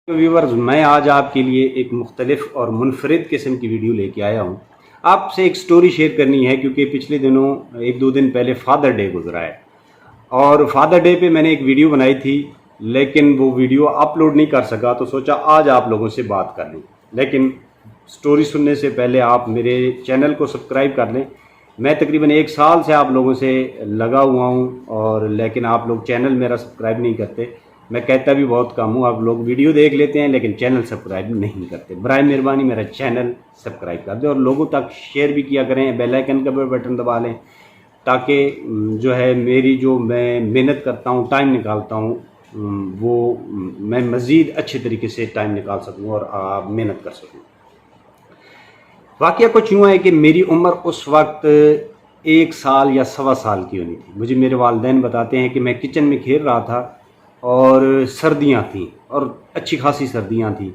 Viewers, मैं आज आपके लिए एक मुख्तलिफ और मुनफरिद किस्म की वीडियो लेके आया हूँ। आपसे एक स्टोरी शेयर करनी है क्योंकि पिछले दिनों एक दो दिन पहले फादर डे गुजरा है और फादर डे पे मैंने एक वीडियो बनाई थी, लेकिन वो वीडियो अपलोड नहीं कर सका, तो सोचा आज आप लोगों से बात कर लूँ। लेकिन स्टोरी सुनने से पहले आप मेरे चैनल को सब्सक्राइब कर लें। मैं तकरीबन 1 साल से आप लोगों से लगा हुआ हूँ और लेकिन आप लोग चैनल मेरा सब्सक्राइब नहीं करते। मैं कहता भी बहुत कम हूँ, आप लोग वीडियो देख लेते हैं लेकिन चैनल सब्सक्राइब नहीं करते। बराए मेहरबानी मेरा चैनल सब्सक्राइब कर दें और लोगों तक शेयर भी किया करें, बेल आइकन का भी बटन दबा लें ताकि जो है मेरी जो मैं मेहनत करता हूँ, टाइम निकालता हूँ, वो मैं मज़ीद अच्छे तरीके से टाइम निकाल सकूँ और मेहनत कर सकूँ। वाक़या कुछ यूँ है कि मेरी उम्र उस वक्त 1 साल या सवा साल की होनी थी। मुझे मेरे वालिदैन बताते हैं कि मैं किचन में खेल रहा था और सर्दियां थीं और अच्छी खासी सर्दियां थीं,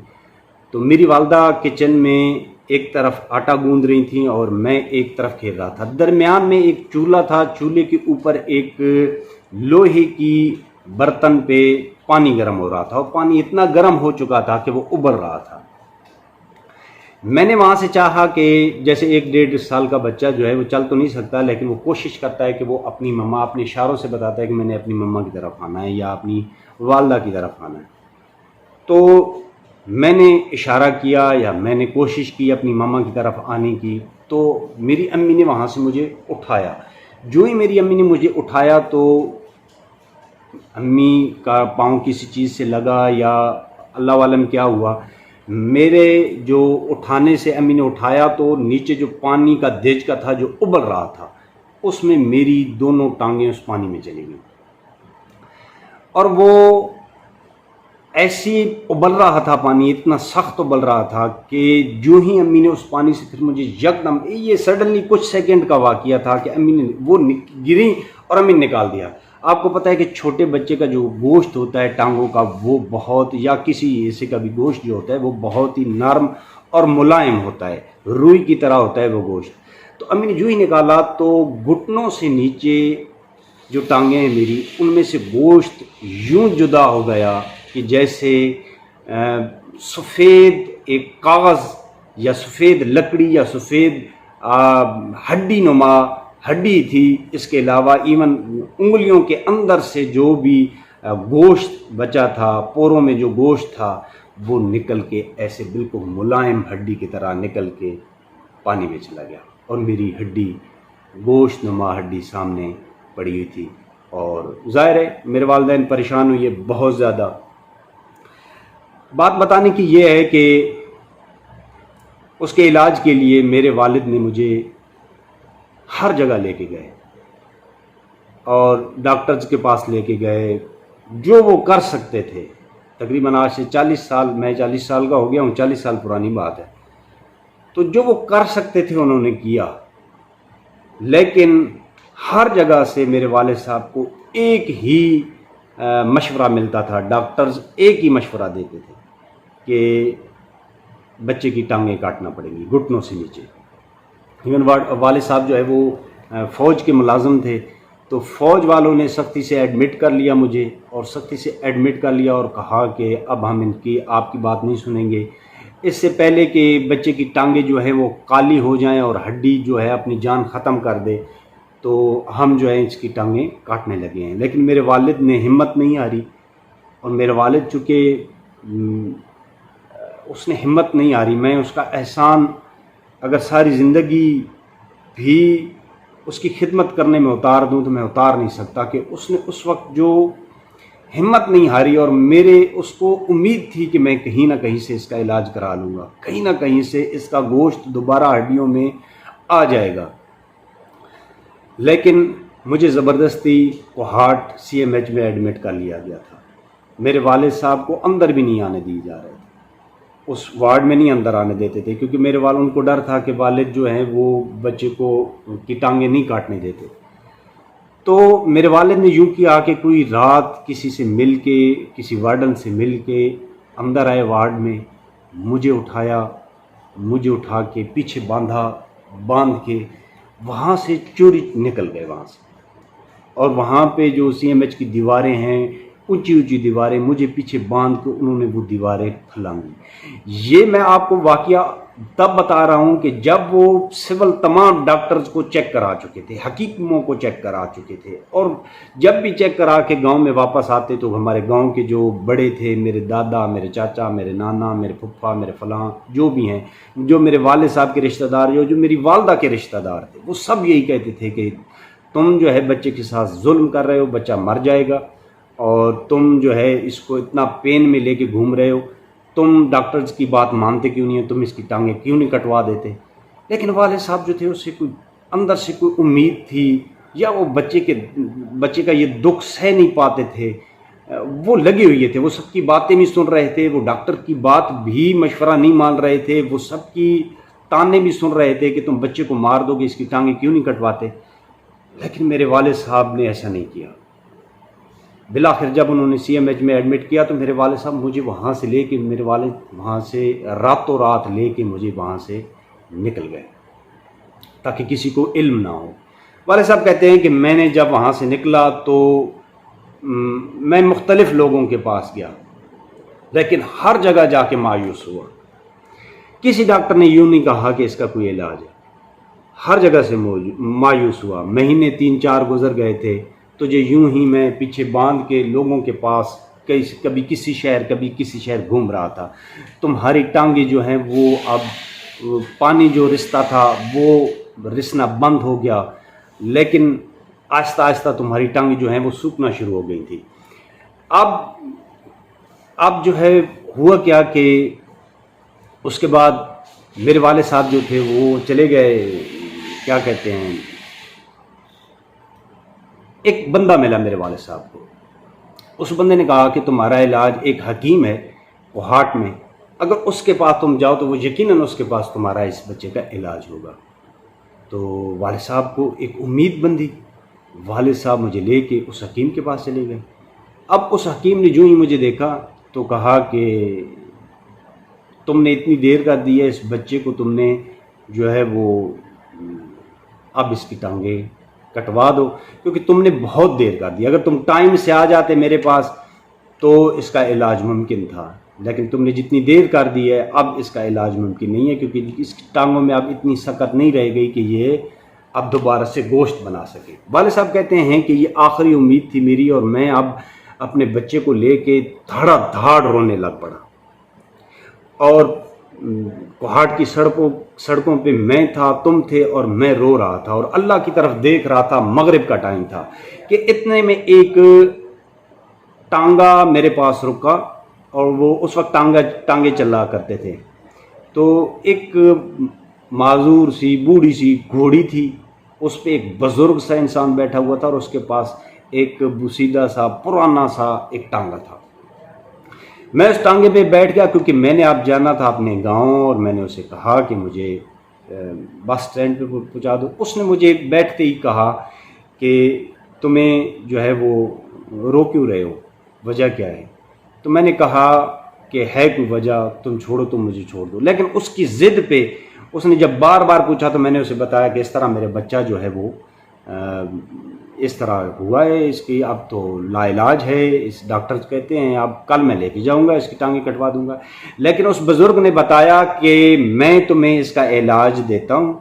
तो मेरी वालदा किचन में एक तरफ आटा गूंद रही थी और मैं एक तरफ खेल रहा था। दरमियान में एक चूल्हा था, चूल्हे के ऊपर एक लोहे की बर्तन पे पानी गर्म हो रहा था और पानी इतना गर्म हो चुका था कि वो उबल रहा था। मैंने वहाँ से चाहा कि जैसे 1-1.5 साल का बच्चा जो है वो चल तो नहीं सकता, लेकिन वो कोशिश करता है कि वो अपनी मम्मा, अपने इशारों से बताता है कि मैंने अपनी मम्मा की तरफ आना है या अपनी वालदा की तरफ आना है। तो मैंने इशारा किया या मैंने कोशिश की अपनी मम्मा की तरफ आने की, तो मेरी अम्मी ने वहाँ से मुझे उठाया। जो ही मेरी अम्मी ने मुझे उठाया तो अम्मी का पाँव किसी चीज़ से लगा या अल्लाह वालम क्या हुआ, मेरे जो उठाने से अम्मी ने उठाया तो नीचे जो पानी का देजका था जो उबल रहा था, उसमें मेरी दोनों टांगें उस पानी में चली गई और वो ऐसी उबल रहा था, पानी इतना सख्त उबल रहा था कि जो ही अम्मी ने उस पानी से फिर मुझे यकदम, ये सडनली कुछ सेकंड का वाक़या था कि अम्मी ने वो गिरी और अम्मी ने निकाल दिया। आपको पता है कि छोटे बच्चे का जो गोश्त होता है टांगों का, वो बहुत, या किसी ऐसे का भी गोश्त जो होता है वो बहुत ही नरम और मुलायम होता है, रुई की तरह होता है वो गोश्त। तो अम्मी ने जो ही निकाला तो घुटनों से नीचे जो टांगें हैं मेरी, उनमें से गोश्त यूं जुदा हो गया कि जैसे सफ़ेद एक कागज़ या सफ़ेद लकड़ी या सफ़ेद हड्डी नुमा हड्डी थी। इसके अलावा इवन उंगलियों के अंदर से जो भी गोश्त बचा था, पोरों में जो गोश्त था, वो निकल के ऐसे बिल्कुल मुलायम हड्डी की तरह निकल के पानी में चला गया और मेरी हड्डी, गोश्त नुमा हड्डी सामने पड़ी हुई थी। और ज़ाहिर है मेरे वालिदैन परेशान हुए बहुत ज़्यादा। बात बताने की ये है कि उसके इलाज के लिए मेरे वालिद ने मुझे हर जगह लेके गए और डॉक्टर्स के पास लेके गए, जो वो कर सकते थे। तकरीबन आज से 40 साल, मैं 40 साल का हो गया हूँ, 40 साल पुरानी बात है। तो जो वो कर सकते थे उन्होंने किया, लेकिन हर जगह से मेरे वालिद साहब को एक ही मशवरा मिलता था। डॉक्टर्स एक ही मशवरा देते थे कि बच्चे की टांगें काटना पड़ेंगी घुटनों से नीचे। इवन वालिद साहब जो है वो फ़ौज के मुलाजिम थे, तो फ़ौज वालों ने सख्ती से एडमिट कर लिया मुझे और सख्ती से एडमिट कर लिया और कहा कि अब हम इनकी आपकी बात नहीं सुनेंगे, इससे पहले कि बच्चे की टांगें जो है वो काली हो जाएं और हड्डी जो है अपनी जान ख़त्म कर दे, तो हम जो है इसकी टांगें काटने लगे हैं। लेकिन मेरे वालिद ने हिम्मत नहीं हारी और मेरे वालिद चूँकि उसने हिम्मत नहीं हारी, मैं उसका एहसान अगर सारी ज़िंदगी भी उसकी खिदमत करने में उतार दूं तो मैं उतार नहीं सकता कि उसने उस वक्त जो हिम्मत नहीं हारी और मेरे उसको उम्मीद थी कि मैं कहीं ना कहीं से इसका इलाज करा लूँगा, कहीं ना कहीं से इसका गोश्त दोबारा हड्डियों में आ जाएगा। लेकिन मुझे ज़बरदस्ती कोहाट CMH में एडमिट कर लिया गया था। मेरे वालिद साहब को अंदर भी नहीं आने दिए जा रहे थे, उस वार्ड में नहीं अंदर आने देते थे, क्योंकि मेरे वालिद, उनको डर था कि वालिद जो हैं वो बच्चे को की टांगें नहीं काटने देते। तो मेरे वालिद ने यूँ किया कि कोई रात किसी से मिल के, किसी वार्डन से मिल के अंदर आए वार्ड में, मुझे उठाया, मुझे उठा के पीछे बांध के वहाँ से चोरी निकल गए वहाँ से। और वहाँ पे जो CMH की दीवारें हैं ऊंची ऊंची दीवारें, मुझे पीछे बांध के उन्होंने वो दीवारें फैलांगी। ये मैं आपको वाकया तब बता रहा हूँ कि जब वो सिविल तमाम डॉक्टर्स को चेक करा चुके थे, हकीमों को चेक करा चुके थे, और जब भी चेक करा के गांव में वापस आते तो हमारे गांव के जो बड़े थे, मेरे दादा, मेरे चाचा, मेरे नाना, मेरे फुफ्फा, मेरे फलां जो भी हैं, जो मेरे वाले साहब के रिश्तेदार, जो मेरी वालदा के रिश्तेदार थे, वो सब यही कहते थे कि तुम जो है बच्चे के साथ जुल्म कर रहे हो, बच्चा मर जाएगा, और तुम जो है इसको इतना पेन में लेके घूम रहे हो, तुम डॉक्टर्स की बात मानते क्यों नहीं हो, तुम इसकी टांगें क्यों नहीं कटवा देते। लेकिन वाले साहब जो थे उससे कोई अंदर से कोई उम्मीद थी, या वो बच्चे का ये दुख सह नहीं पाते थे, वो लगे हुए थे, वो सबकी बातें नहीं सुन रहे थे, वो डॉक्टर की बात भी मशवरा नहीं मान रहे थे, वो सबकी ताने भी सुन रहे थे कि तुम बच्चे को मार दोगे, इसकी टांगें क्यों नहीं कटवाते। लेकिन मेरे वाले साहब ने ऐसा नहीं किया। बिलाखिर जब उन्होंने CMH में एडमिट किया तो मेरे वाले साहब मुझे वहाँ से लेके, मेरे वाले वहाँ से रातों रात लेके मुझे वहाँ से निकल गए ताकि किसी को इल्म ना हो। वाले साहब कहते हैं कि मैंने जब वहाँ से निकला तो मैं मुख्तलिफ लोगों के पास गया, लेकिन हर जगह जाके मायूस हुआ। किसी डॉक्टर ने यूँ नहीं कहा कि इसका कोई इलाज है, हर जगह से मायूस हुआ। महीने 3-4 गुजर गए थे तो जो यूं ही मैं पीछे बांध के लोगों के पास कभी किसी शहर कभी किसी शहर घूम रहा था। तुम्हारी टांगे जो हैं वो अब पानी जो रिश्ता था वो रिसना बंद हो गया, लेकिन आहिस्ता आहिस्ता तुम्हारी टांगे जो हैं वो सूखना शुरू हो गई थी। अब जो है हुआ क्या कि उसके बाद मेरे वाले साहब जो थे वो चले गए, क्या कहते हैं, एक बंदा मिला मेरे वाले साहब को। उस बंदे ने कहा कि तुम्हारा इलाज, एक हकीम है कोहाट में, अगर उसके पास तुम जाओ तो वो यकीनन उसके पास तुम्हारा इस बच्चे का इलाज होगा। तो वाले साहब को एक उम्मीद बंधी, वाले साहब मुझे लेके उस हकीम के पास चले गए। अब उस हकीम ने जो ही मुझे देखा तो कहा कि तुमने इतनी देर कर दी है, इस बच्चे को तुमने जो है वो अब इसकी टांगें कटवा दो, क्योंकि तुमने बहुत देर कर दी। अगर तुम टाइम से आ जाते मेरे पास तो इसका इलाज मुमकिन था, लेकिन तुमने जितनी देर कर दी है अब इसका इलाज मुमकिन नहीं है, क्योंकि इस टांगों में अब इतनी सख्त नहीं रह गई कि ये अब दोबारा से गोश्त बना सके। वाले साहब कहते हैं कि ये आखिरी उम्मीद थी मेरी, और मैं अब अपने बच्चे को लेके धड़ाधड़ रोने लग पड़ा। और कोहाट की सड़कों पे मैं था, तुम थे, और मैं रो रहा था और अल्लाह की तरफ देख रहा था। मगरिब का टाइम था कि इतने में एक टांगा मेरे पास रुका, और वो उस वक्त टांगे चला करते थे। तो एक माजूर सी बूढ़ी सी घोड़ी थी, उस पर एक बुजुर्ग सा इंसान बैठा हुआ था, और उसके पास एक बुसीदा सा पुराना सा एक टांगा था। मैं उस टांगे पे बैठ गया, क्योंकि मैंने अब जाना था अपने गांव, और मैंने उसे कहा कि मुझे बस स्टैंड पे पहुंचा दो। उसने मुझे बैठते ही कहा कि तुम्हें जो है वो रो क्यों रहे हो, वजह क्या है। तो मैंने कहा कि है कोई वजह, तुम छोड़ो तो मुझे छोड़ दो। लेकिन उसकी ज़िद पे उसने जब बार बार पूछा तो मैंने उसे बताया कि इस तरह मेरे बच्चा जो है वो इस तरह हुआ है, इसकी अब तो लाइलाज है, इस डॉक्टर कहते हैं अब कल मैं लेके जाऊंगा, इसकी टांगें कटवा दूंगा। लेकिन उस बुजुर्ग ने बताया कि मैं तुम्हें इसका इलाज देता हूं,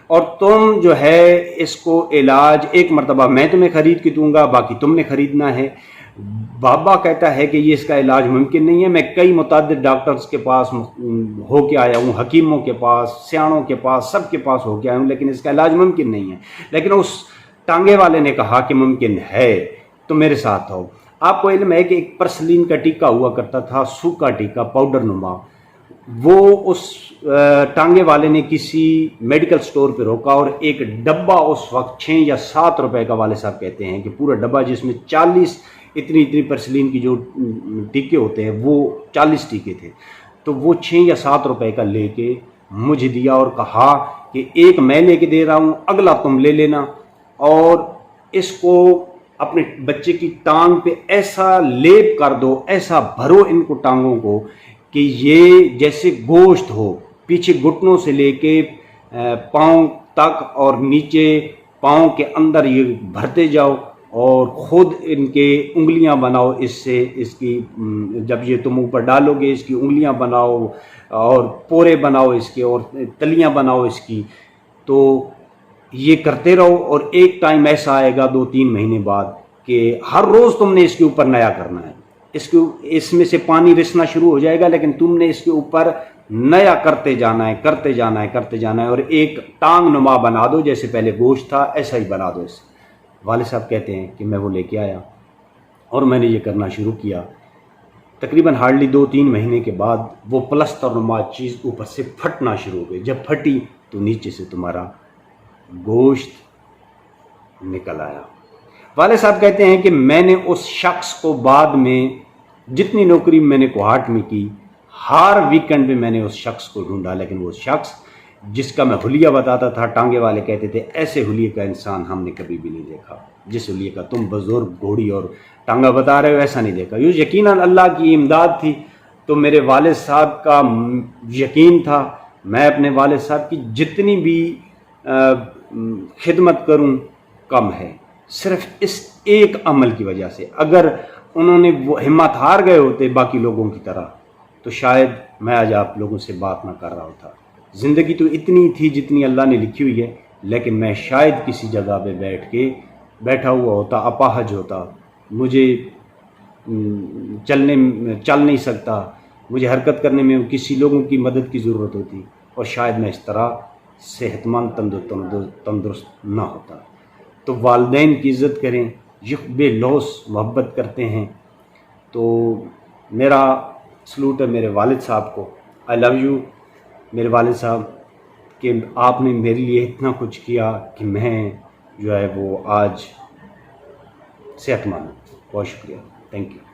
और तुम जो है इसको इलाज एक मरतबा मैं तुम्हें खरीद के दूंगा, बाकी तुमने खरीदना है। बाबा कहता है कि ये इसका इलाज मुमकिन नहीं है। मैं कई मुतअद्दिद डॉक्टर्स के पास हो के आया हूँ, हकीमों के पास, सियाणों के पास, सब के पास हो के आया हूँ, लेकिन इसका इलाज मुमकिन नहीं है। लेकिन उस टांगे वाले ने कहा कि मुमकिन है, तो मेरे साथ आओ। आपको इल्म है कि एक परसलीन का टीका हुआ करता था, सूखा टीका, पाउडर नुमा। वो उस टांगे वाले ने किसी मेडिकल स्टोर पे रोका, और एक डब्बा उस वक्त 6 या 7 रुपए का, वाले साहब कहते हैं कि पूरा डब्बा जिसमें 40 इतनी परसलीन की जो टीके होते हैं वो 40 टीके थे। तो वो 6 या 7 रुपए का लेके मुझे दिया और कहा कि एक मैं लेके दे रहा हूँ, अगला तुम ले लेना, और इसको अपने बच्चे की टांग पे ऐसा लेप कर दो, ऐसा भरो इनको टांगों को कि ये जैसे गोश्त हो, पीछे घुटनों से लेके पाँव तक और नीचे पाँव के अंदर ये भरते जाओ, اور خود ان کے انگلیاں بناؤ اس سے، اس کی جب یہ تم اوپر ڈالو گے اس کی انگلیاں بناؤ اور پورے بناؤ اس کے اور تلیاں بناؤ اس کی، تو یہ کرتے رہو، اور ایک ٹائم ایسا آئے گا 2-3 مہینے بعد کہ ہر روز تم نے اس کے اوپر نیا کرنا ہے، اس میں سے پانی رسنا شروع ہو جائے گا، لیکن تم نے اس کے اوپر نیا کرتے جانا ہے، کرتے جانا ہے، کرتے جانا ہے، اور ایک ٹانگ نما بنا دو، جیسے پہلے گوشت تھا ایسا ہی بنا دو اسے۔ والد صاحب کہتے ہیں کہ میں وہ لے کے آیا اور میں نے یہ کرنا شروع کیا۔ تقریباً ہارڈلی 2-3 مہینے کے بعد وہ پلستر نما چیز اوپر سے پھٹنا شروع ہو گئی۔ جب پھٹی تو نیچے سے تمہارا گوشت نکل آیا۔ والد صاحب کہتے ہیں کہ میں نے اس شخص کو بعد میں جتنی نوکری میں نے کوہاٹ میں کی، ہر ویکنڈ میں میں نے اس شخص کو ڈھونڈا، لیکن وہ شخص جس کا میں حلیہ بتاتا تھا، ٹانگے والے کہتے تھے ایسے حلیے کا انسان ہم نے کبھی بھی نہیں دیکھا، جس حلیے کا تم بزرگ گھوڑی اور ٹانگا بتا رہے ہو ایسا نہیں دیکھا۔ یہ یقیناً اللہ کی امداد تھی، تو میرے والد صاحب کا یقین تھا میں اپنے والد صاحب کی جتنی بھی خدمت کروں کم ہے، صرف اس ایک عمل کی وجہ سے۔ اگر انہوں نے وہ ہمت ہار گئے ہوتے باقی لوگوں کی طرح تو شاید میں آج آپ لوگوں سے بات نہ کر رہا ہوتا۔ زندگی تو اتنی تھی جتنی اللہ نے لکھی ہوئی ہے، لیکن میں شاید کسی جگہ پہ بیٹھا ہوا ہوتا، اپاہج ہوتا، مجھے چل نہیں سکتا، مجھے حرکت کرنے میں کسی لوگوں کی مدد کی ضرورت ہوتی، اور شاید میں اس طرح صحت مند تندرست نہ ہوتا۔ تو والدین کی عزت کریں، یہ بے لوث محبت کرتے ہیں۔ تو میرا سلوٹ ہے میرے والد صاحب کو، آئی لو یو میرے والد صاحب، کہ آپ نے میرے لیے اتنا کچھ کیا کہ میں جو ہے وہ آج صحت مند ہوں۔ بہت شکریہ، تھینک یو۔